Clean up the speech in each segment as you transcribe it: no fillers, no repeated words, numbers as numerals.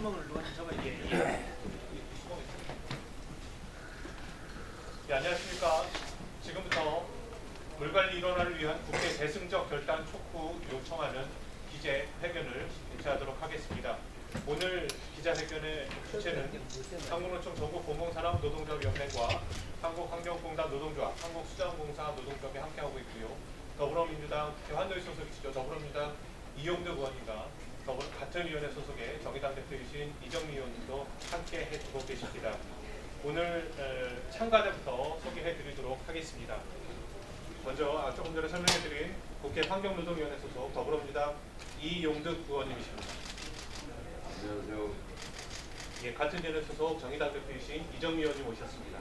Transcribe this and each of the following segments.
주먹을 놓아서 저거 안녕하십니까. 지금부터 물관리 일원화를 위한 국회 대승적 결단 촉구 요청하는 기재회견을 개최하도록 하겠습니다. 오늘 기자회견의 주체는 한국노총 전국공공산업노동조합연맹과 한국환경공단 노동조합, 한국수자원공사 노동조합이 함께하고 있고요. 더불어민주당 대환노위 소속이시죠. 더불어민주당 이용득 의원님과 같은 위원회 소속의 정의당 대표이신 이정미 의원님도 함께 해주고 계십니다. 오늘 참가자부터 소개해드리도록 하겠습니다. 먼저 조금 전에 설명해드린 국회 환경노동위원회 소속 더불어민주당 이용득 의원님이십니다. 안녕하세요. 예, 같은 위원회 소속 정의당 대표이신 이정미 의원님 오셨습니다.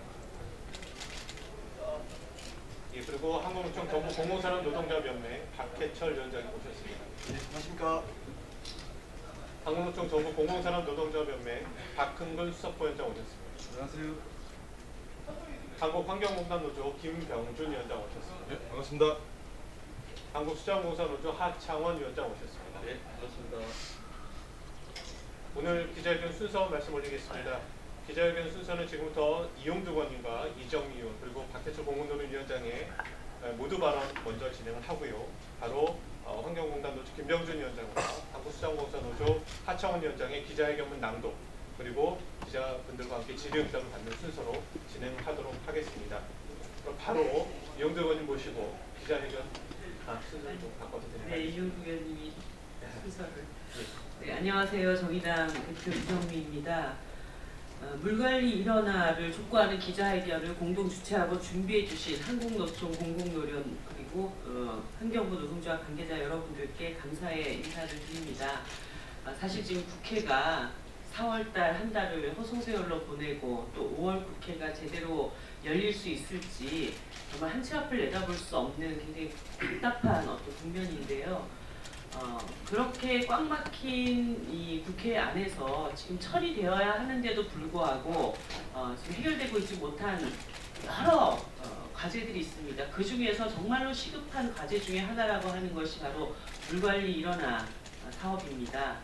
예, 그리고 한국노총 전국공공산업노동조합연맹 박해철 위원장님 오셨습니다. 네, 안녕하십니까. 한국노총 전국공공산업노동조합연맹 박흥근 수석부위원장 오셨습니다. 안녕하세요. 한국환경공단 노조 김병준 위원장 오셨습니다. 네, 반갑습니다. 한국수자원공사 노조 하창원 위원장 오셨습니다. 네, 반갑습니다. 오늘 기자회견 순서 말씀 올리겠습니다. 기자회견 순서는 지금부터 이용득 의원님과 이정미 의원 그리고 박해철 공공노동위원장의 모두 발언 먼저 진행을 하고요. 바로 환경공단 노조 김병준 위원장과 한국수자원공사 노조 하창원 위원장의 기자회견문 낭독 그리고 기자분들과 함께 질의응답을 받는 순서로 진행하도록 하겠습니다. 그럼 바로 이용득 의원님 모시고 기자회견 순서를 좀 바꿔서 드릴까요? 네, 이용득 의원님이 순서를. 네, 안녕하세요. 정의당 대표 이정미입니다. 물관리 일원화를 촉구하는 기자회견을 공동 주최하고 준비해 주신 한국노총 공공노련 그리고 환경부 노동조합 관계자 여러분들께 감사의 인사를 드립니다. 사실 지금 국회가 4월달 한 달을 허송세월로 보내고 또 5월 국회가 제대로 열릴 수 있을지 정말 한치 앞을 내다볼 수 없는 굉장히 답답한 어떤 국면인데요. 그렇게 꽉 막힌 이 국회 안에서 지금 처리되어야 하는데도 불구하고 지금 해결되고 있지 못한 여러 과제들이 있습니다. 그 중에서 정말로 시급한 과제 중에 하나라고 하는 것이 바로 물관리 일원화 사업입니다.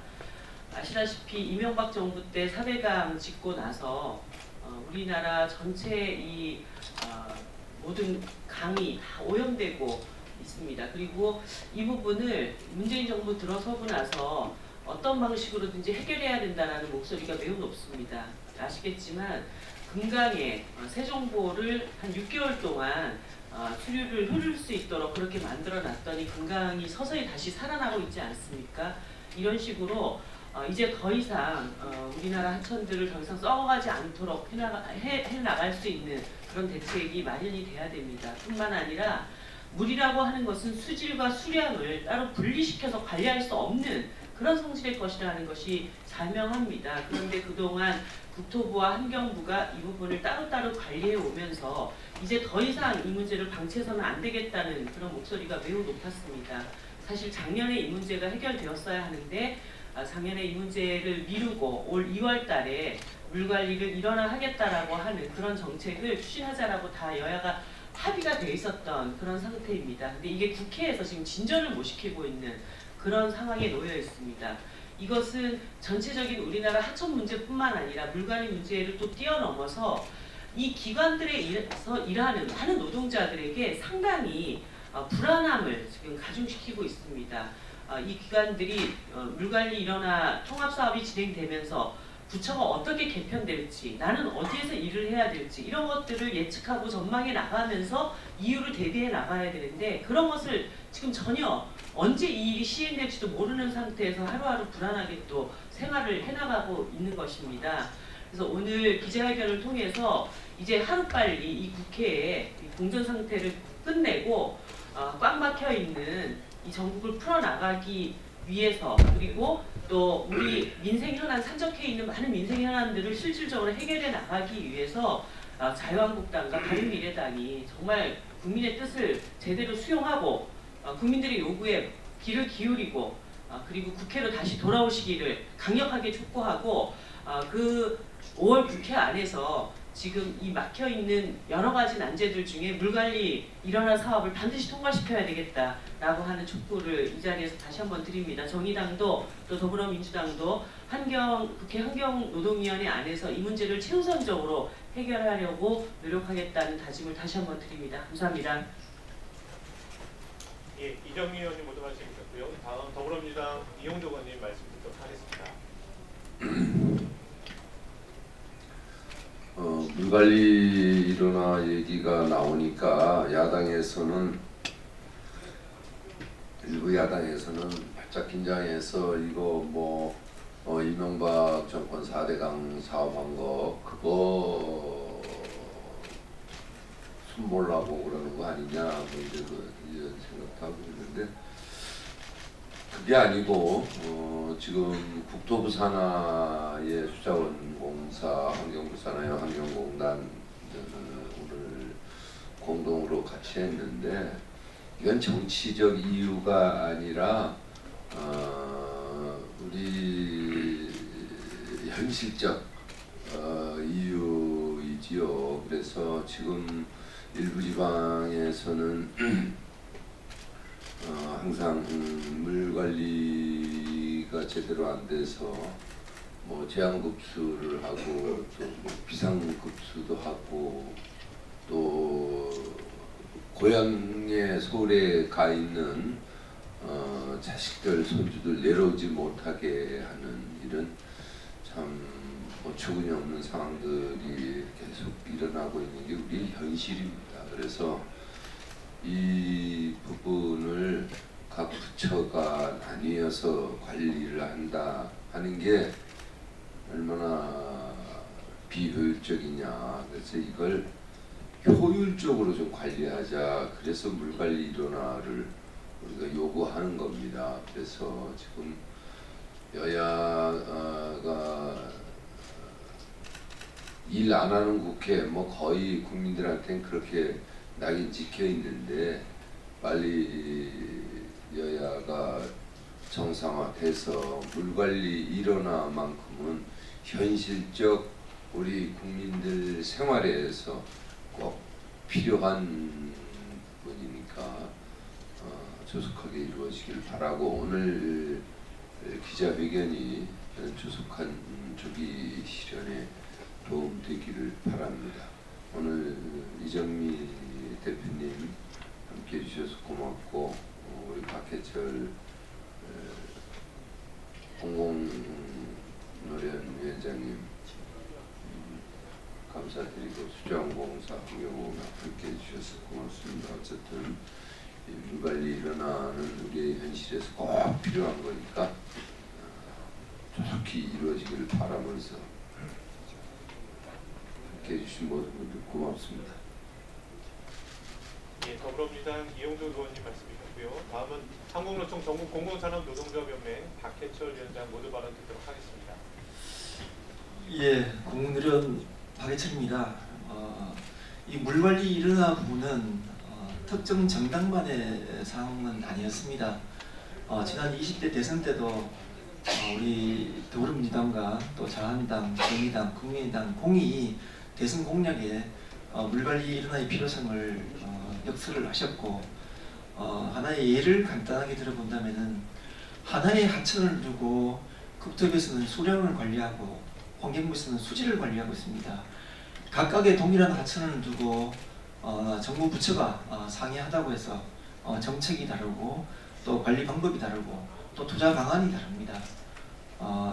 아시다시피 이명박 정부 때 4대강 짓고 나서 우리나라 전체 이 모든 강이 다 오염되고 있습니다. 그리고 이 부분을 문재인 정부 들어서고 나서 어떤 방식으로든지 해결해야 된다는 목소리가 매우 높습니다. 아시겠지만 금강에 세종보를 한 6개월 동안 수류를 흐를 수 있도록 그렇게 만들어 놨더니 금강이 서서히 다시 살아나고 있지 않습니까? 이런 식으로 이제 더 이상 우리나라 하천들을 더 이상 썩어가지 않도록 해나갈 수 있는 그런 대책이 마련이 돼야 됩니다. 뿐만 아니라 물이라고 하는 것은 수질과 수량을 따로 분리시켜서 관리할 수 없는 그런 성질의 것이라는 것이 자명합니다. 그런데 그동안 국토부와 환경부가 이 부분을 따로따로 관리해 오면서 이제 더 이상 이 문제를 방치해서는 안 되겠다는 그런 목소리가 매우 높았습니다. 사실 작년에 이 문제가 해결되었어야 하는데 작년에 이 문제를 미루고 올 2월 달에 물관리를 일원화하겠다라고 하는 그런 정책을 추진하자라고 다 여야가 합의가 돼 있었던 그런 상태입니다. 근데 이게 국회에서 지금 진전을 못 시키고 있는 그런 상황에 놓여 있습니다. 이것은 전체적인 우리나라 하천 문제뿐만 아니라 물관리 문제를 또 뛰어넘어서 이 기관들에서 일하는 많은 노동자들에게 상당히 불안함을 지금 가중시키고 있습니다. 이 기관들이 물관리 일원화 통합사업이 진행되면서 부처가 어떻게 개편될지, 나는 어디에서 일을 해야 될지 이런 것들을 예측하고 전망해 나가면서 이유를 대비해 나가야 되는데 그런 것을 지금 전혀 언제 이 일이 시행될지도 모르는 상태에서 하루하루 불안하게 또 생활을 해나가고 있는 것입니다. 그래서 오늘 기자회견을 통해서 이제 하루빨리 이 국회의 공전 상태를 끝내고 꽉 막혀 있는 이 전국을 풀어나가기 위해서 그리고 또 우리 민생 현안 산적해 있는 많은 민생 현안들을 실질적으로 해결해 나가기 위해서 자유한국당과 바른미래당이 정말 국민의 뜻을 제대로 수용하고 국민들의 요구에 귀를 기울이고 그리고 국회로 다시 돌아오시기를 강력하게 촉구하고 그 5월 국회 안에서 지금 이 막혀있는 여러 가지 난제들 중에 물관리 일원화 사업을 반드시 통과시켜야 되겠다라고 하는 촉구를 이 자리에서 다시 한번 드립니다. 정의당도 또 더불어민주당도 국회 환경노동위원회 안에서 이 문제를 최우선적으로 해결하려고 노력하겠다는 다짐을 다시 한번 드립니다. 감사합니다. 예, 이정미 의원님 모두 말씀 주셨고요. 다음 더불어민주당 이용덕 의원님 말씀 듣도록 하겠습니다. 물관리 일어나 얘기가 나오니까 일부 야당에서는 바짝 긴장해서 이거 이명박 정권 4대강 사업한 거 그거 손보려고 그러는 거 아니냐 이런 생각하고 있는데 그게 아니고 지금 국토부 산하의 수자원공사, 환경부 산하의 환경공단 오늘 공동으로 같이 했는데 이건 정치적 이유가 아니라 우리 현실적 이유이지요. 그래서 지금 일부 지방에서는 항상 물 관리가 제대로 안 돼서 제한급수를 하고 또 비상급수도 하고 또 고향에 서울에 가 있는 자식들 손주들 내려오지 못하게 하는 이런 참 어처구니 없는 상황들이 계속 일어나고 있는 게 우리 현실입니다. 그래서 이 부분을 각 부처가 나뉘어서 관리를 한다 하는 게 얼마나 비효율적이냐. 그래서 이걸 효율적으로 좀 관리하자. 그래서 물관리 일원화를 우리가 요구하는 겁니다. 그래서 지금 여야가 일 안 하는 국회 거의 국민들한테는 그렇게 낙인 찍혀 있는데 빨리 여야가 정상화돼서 물관리 일원화만큼은 현실적 우리 국민들 생활에서 꼭 필요한 부분이니까 조속하게 이루어지길 바라고 오늘 기자회견이 조속한 조기 실현에 도움되기를 바랍니다. 오늘 이정미 대표님 함께해 주셔서 고맙고 우리 박해철 공공노련위원장님 감사드리고 수자원공사 환경공사 함께해 주셔서 고맙습니다. 어쨌든 물관리 일어나는 우리의 현실에서 꼭 필요한 거니까 조속히 이루어지기를 바라면서 함께해 주신 모든 분들 고맙습니다. 예, 더불어민주당 이용도 의원님 말씀이셨고요. 다음은 한국노총 전국 공공산업노동조합연맹 박해철 위원장 모두 발언 듣도록 하겠습니다. 예, 공무노련 박해철입니다. 이 물관리 일어나 부분은 특정 정당만의 상황은 아니었습니다. 지난 20대 대선 때도 우리 더불어민주당과 또 자한당, 정의당, 국민의당 공이 대선 공약에 물관리 일어나의 필요성을 역설을 하셨고 하나의 예를 간단하게 들어본다면은 하나의 하천을 두고 국토부에서는 수량을 관리하고 환경부에서는 수질을 관리하고 있습니다. 각각의 동일한 하천을 두고 정부 부처가 상이하다고 해서 정책이 다르고 또 관리 방법이 다르고 또 투자 방안이 다릅니다.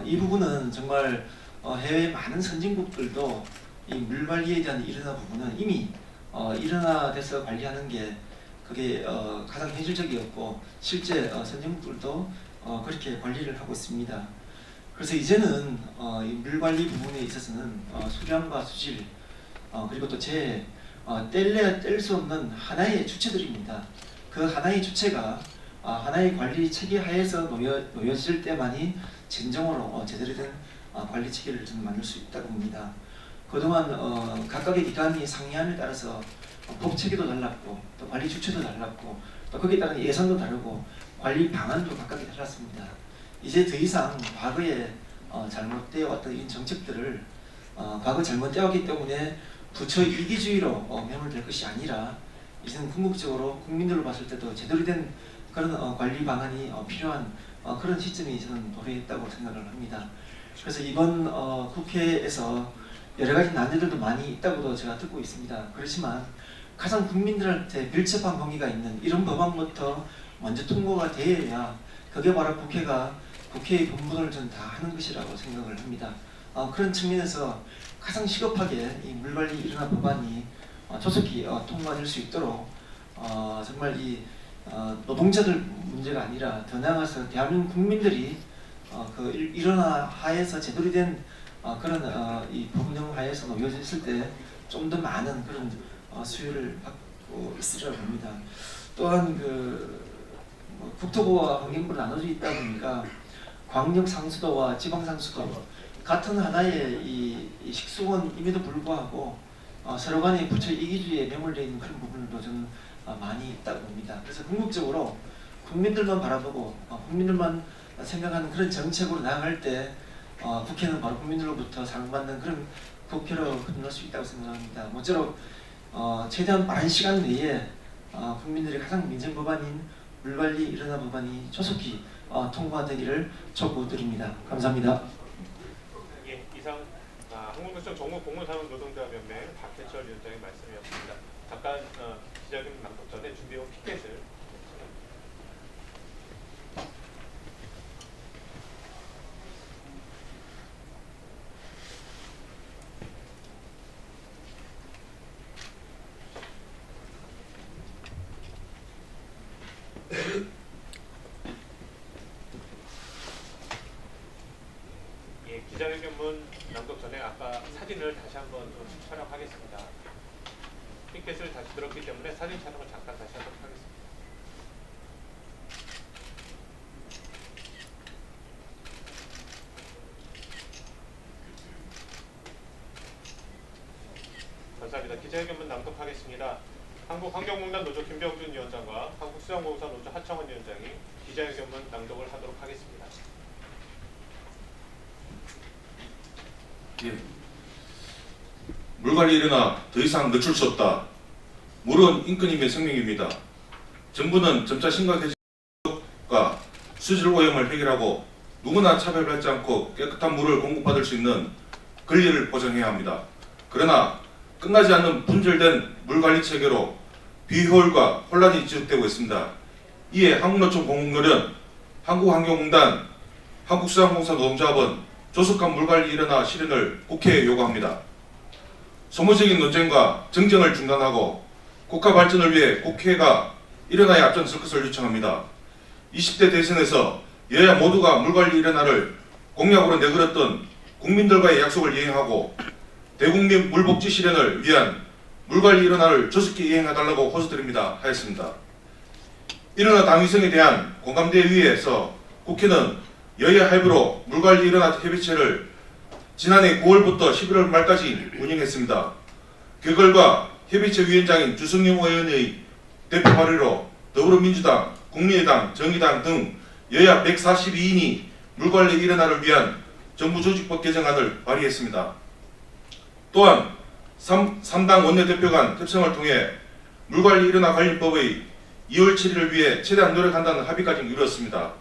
이 부분은 정말 해외 많은 선진국들도 이 물관리에 대한 일어나 부분은 이미 일어나돼서 관리하는 게 그게 가장 현실적이었고 실제 선진국들도 그렇게 관리를 하고 있습니다. 그래서 이제는 이 물관리 부분에 있어서는 수량과 수질 그리고 또 뗄래야 뗄 수 없는 하나의 주체들입니다. 그 하나의 주체가 하나의 관리 체계 하에서 놓여질 때만이 진정으로 제대로 된 관리 체계를 좀 만들 수 있다고 봅니다. 그동안 각각의 기관이 상이함에 따라서 법 체계도 달랐고 또 관리 주체도 달랐고 또 거기에 따른 예산도 다르고 관리 방안도 각각이 달랐습니다. 이제 더 이상 과거에 잘못되어 왔던 이 정책들을 과거 잘못되어 왔기 때문에 부처 이기주의로 매몰될 것이 아니라 이제는 궁극적으로 국민들로 봤을 때도 제대로 된 그런 관리 방안이 필요한 그런 시점이 저는 도래했다고 생각을 합니다. 그래서 이번 국회에서 여러 가지 난제들도 많이 있다고도 제가 듣고 있습니다. 그렇지만 가장 국민들한테 밀접한 관계가 있는 이런 법안부터 먼저 통과가 되어야 그게 바로 국회의 본분을 저는 다 하는 것이라고 생각을 합니다. 그런 측면에서 가장 시급하게 이 물관리 일어나 법안이 조속히 통과될 수 있도록 정말 이 노동자들 문제가 아니라 더 나아가서 대한민국 국민들이 그 일어나 하에서 제대로 된 그런 이 법령 하에서 놓여졌을 때 좀 더 많은 그런 수요를 받고 있으리라고 봅니다. 또한 국토부와 환경부로 나눠져 있다 보니까 광역 상수도와 지방 상수도 같은 하나의 이 식수원임에도 불구하고 서로 간의 부처 이기주의에 매몰되어 있는 그런 부분들도 저는 많이 있다고 봅니다. 그래서 궁극적으로 국민들만 바라보고 국민들만 생각하는 그런 정책으로 나아갈 때 국회는 바로 국민들로부터 사랑받는 그런 국회로 끝날 수 있다고 생각합니다. 모쪼록 최대한 빠른 시간 내에 국민들의 가장 민생 법안인 물관리 일어나 법안이 조속히 통과되기를 촉구드립니다. 감사합니다. 예, 이상 한국노총 정무공무사업노동자연맹 박해철 위원장의 말씀이었습니다. 잠깐 기자회견 낭독 전에 준비해온 피켓을 기자회견문 낭독 전에 아까 사진을 다시 한번 좀 촬영하겠습니다. 피켓을 다시 들었기 때문에 사진 촬영을 잠깐 다시 하도록 하겠습니다. 감사합니다. 기자회견문 낭독하겠습니다. 한국환경공단 노조 김병준 위원장과 한국수영공사 노조 하청원 위원장이 기자회견문 낭독을 하도록 하겠습니다. 예. 물관리 일어나 더 이상 늦출 수 없다. 물은 인권임의 생명입니다. 정부는 점차 심각해진 과 수질 오염을 해결하고 누구나 차별받지 않고 깨끗한 물을 공급받을 수 있는 권리를 보장해야 합니다. 그러나 끝나지 않는 분절된 물관리 체계로 비효율과 혼란이 지속되고 있습니다. 이에 한국노총 공공노련, 한국환경공단, 한국수양공사 노동조합은 조속한 물관리 일어나 실현을 국회에 요구합니다. 소모적인 논쟁과 정쟁을 중단하고 국가 발전을 위해 국회가 일어나에 앞장설 것을 요청합니다. 20대 대선에서 여야 모두가 물관리 일어나를 공약으로 내걸었던 국민들과의 약속을 이행하고 대국민 물복지 실현을 위한 물관리 일어나를 조속히 이행해달라고 호소드립니다. 하였습니다. 일어나 당위성에 대한 공감대에 의해서 국회는 여야 합의로 물관리 일어나 협의체를 지난해 9월부터 11월 말까지 운영했습니다. 그 결과 협의체 위원장인 주성용 의원의 대표 발의로 더불어민주당, 국민의당, 정의당 등 여야 142인이 물관리 일어나를 위한 정부 조직법 개정안을 발의했습니다. 또한 3당 원내대표 간 협상을 통해 물관리 일어나 관련법의 2월 7일을 위해 최대한 노력한다는 합의까지 이루었습니다.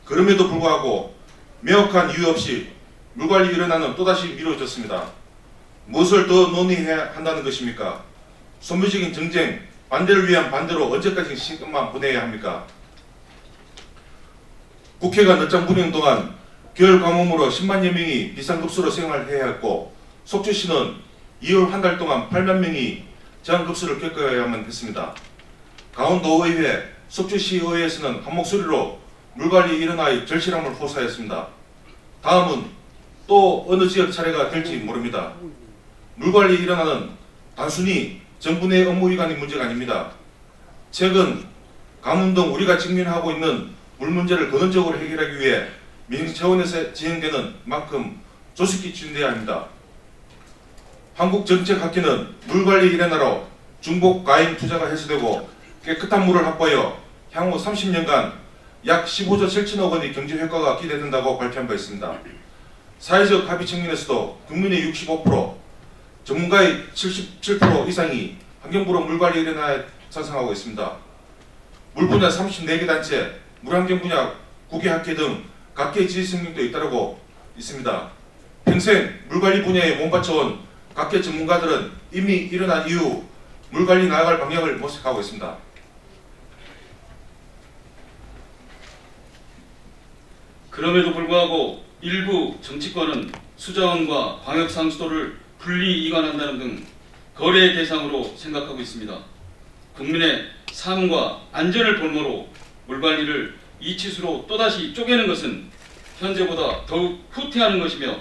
그럼에도 불구하고 명확한 이유 없이 물관리 일어나는 또다시 미뤄졌습니다. 무엇을 더 논의해야 한다는 것입니까? 소모적인 정쟁, 반대를 위한 반대로 언제까지 시간만 보내야 합니까? 국회가 늦장 부리는 동안 겨울 가뭄으로 10만여 명이 비상급수로 생활해야 했고 속주시는 2월 한 달 동안 8만 명이 저항급수를 겪어야만 했습니다. 강원도의회, 속주시의회에서는 한 목소리로 물관리 일어나의 절실함을 호소하였습니다. 다음은 또 어느 지역 차례가 될지 모릅니다. 물관리 일어나는 단순히 정부 내 업무 위반의 문제가 아닙니다. 최근 가뭄 등 우리가 직면하고 있는 물 문제를 근원적으로 해결하기 위해 민생 차원에서 진행되는 만큼 조속히 추진돼야 합니다. 한국정책학회는 물관리 일어나로 중복 가임 투자가 해소되고 깨끗한 물을 확보하여 향후 30년간 약 15조 7천억 원의 경제 효과가 기대된다고 발표한 바 있습니다. 사회적 합의 측면에서도 국민의 65%, 전문가의 77% 이상이 환경부로 물관리 일어나에 찬성하고 있습니다. 물 분야 34개 단체, 물환경 분야 9개 학회 등 각계 지지 성명도 잇따르고 있습니다. 평생 물관리 분야에 몸바쳐온 각계 전문가들은 이미 일어난 이후 물관리 나아갈 방향을 모색하고 있습니다. 그럼에도 불구하고 일부 정치권은 수자원과 광역상수도를 분리 이관한다는 등 거래 대상으로 생각하고 있습니다. 국민의 삶과 안전을 볼모로 물관리를 이치수로 또다시 쪼개는 것은 현재보다 더욱 후퇴하는 것이며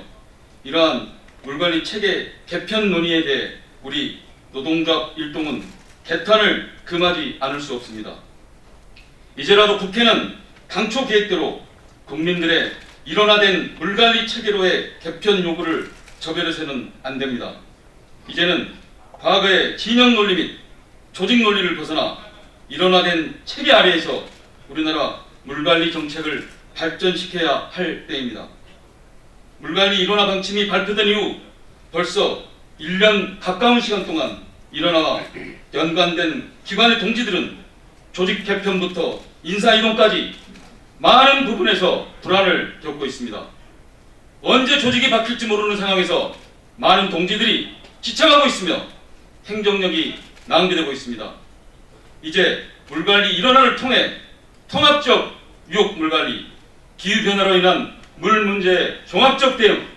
이러한 물관리 체계 개편 논의에 대해 우리 노동조합 일동은 개탄을 금하지 않을 수 없습니다. 이제라도 국회는 당초 계획대로 국민들의 일원화된 물관리 체계로의 개편 요구를 저버려서는 안 됩니다. 이제는 과거의 진영 논리 및 조직 논리를 벗어나 일원화된 체계 아래에서 우리나라 물관리 정책을 발전시켜야 할 때입니다. 물관리 일원화 방침이 발표된 이후 벌써 1년 가까운 시간 동안 일원화와 연관된 기관의 동지들은 조직 개편부터 인사 이동까지 많은 부분에서 불안을 겪고 있습니다. 언제 조직이 바뀔지 모르는 상황에서 많은 동지들이 지쳐가고 있으며 행정력이 낭비되고 있습니다. 이제 물관리 일원화를 통해 통합적 유역 물관리, 기후변화로 인한 물 문제 종합적 대응,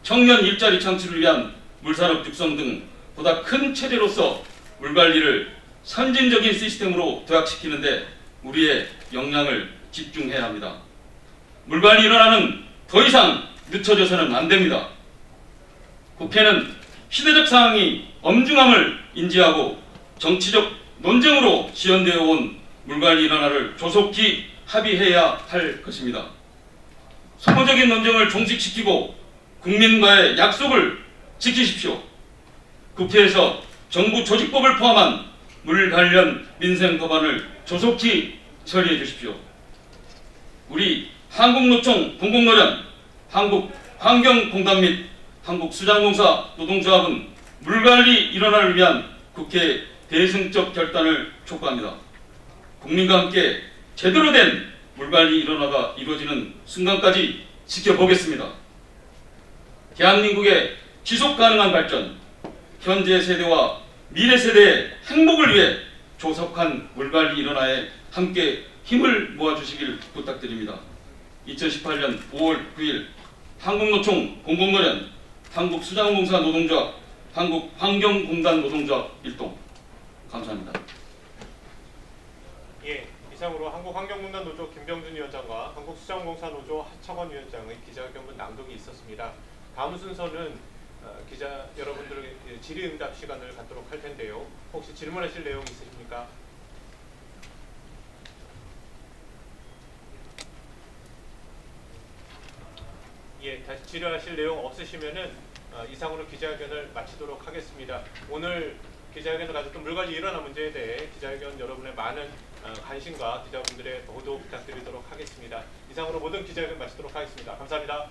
청년 일자리 창출을 위한 물산업 육성 등 보다 큰 체제로서 물관리를 선진적인 시스템으로 도약시키는데 우리의 역량을 집중해야 합니다. 물관리 일원화는 더 이상 늦춰져서는 안 됩니다. 국회는 시대적 상황이 엄중함을 인지하고 정치적 논쟁으로 지연되어 온 물관리 일원화를 조속히 합의해야 할 것입니다. 소모적인 논쟁을 종식시키고 국민과의 약속을 지키십시오. 국회에서 정부 조직법을 포함한 물 관련 민생 법안을 조속히 처리해 주십시오. 우리 한국노총 공공노련, 한국환경공단 및 한국수자원공사 노동조합은 물관리 일원화를 위한 국회 대승적 결단을 촉구합니다. 국민과 함께 제대로 된 물관리 일원화가 이루어지는 순간까지 지켜보겠습니다. 대한민국의 지속 가능한 발전, 현재 세대와 미래 세대의 행복을 위해 조속한 물관리 일원화에 함께 힘을 모아주시길 부탁드립니다. 2018년 5월 9일 한국노총 공공노련, 한국수자원공사 노동조합, 한국환경공단 노동조합 일동. 감사합니다. 예, 이상으로 한국환경공단 노조 김병준 위원장과 한국수자원공사 노조 하창원 위원장의 기자회견문 낭독이 있었습니다. 다음 순서는 기자 여러분들의 질의응답 시간을 갖도록 할 텐데요. 혹시 질문하실 내용 있으십니까? 예, 다시 질의하실 내용 없으시면은 이상으로 기자회견을 마치도록 하겠습니다. 오늘 기자회견을 가졌던 물관리 일원화 문제에 대해 기자회견 여러분의 많은 관심과 기자분들의 보도 부탁드리도록 하겠습니다. 이상으로 모든 기자회견 마치도록 하겠습니다. 감사합니다.